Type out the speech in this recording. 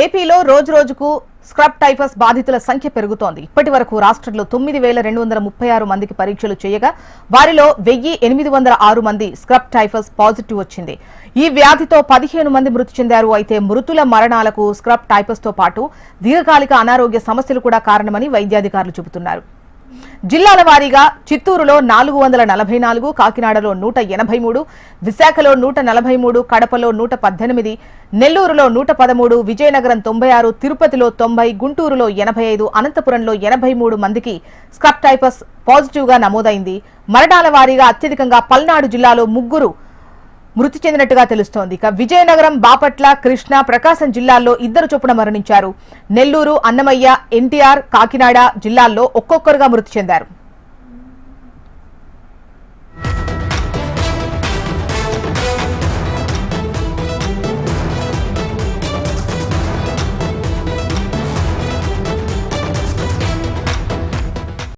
ఏపీలో రోజురోజుకు scrub typhus బాధితుల సంఖ్య పెరుగుతోంది. ఇప్పటి వరకు రాష్ట్రంలో 9236 మందికి పరీక్షలు చేయగా వారిలో 1806 మంది స్క్రబ్ టైఫస్ పాజిటివ్ వచ్చింది. ఈ వ్యాధితో 15 మంది మృతి చెందారు. అయితే మృతుల మరణాలకు స్క్రబ్ టైఫస్ తో పాటు దీర్ఘకాలిక అనారోగ్య సమస్యలు కూడా కారణమని వైద్యాధికారులు చెబుతున్నారు. జిల్లాల వారీగా చిత్తూరులో 444, కాకినాడలో 183, విశాఖలో 143, కడపలో 118, నెల్లూరులో 113, విజయనగరం 96, తిరుపతిలో 90, గుంటూరులో 85, అనంతపురంలో 83 మందికి స్క్రబ్ టైఫస్ పాజిటివ్ గా నమోదైంది. మరణాల వారీగా అత్యధికంగా పల్నాడు జిల్లాలో 3 మృతి చెందినట్టుగా తెలుస్తోంది. ఇక విజయనగరం, బాపట్ల, కృష్ణా, ప్రకాశం జిల్లాల్లో 2 చొప్పున మరణించారు. నెల్లూరు, అన్నమయ్య, ఎన్టీఆర్, కాకినాడ జిల్లాల్లో ఒక్కొక్కరుగా మృతి చెందారు.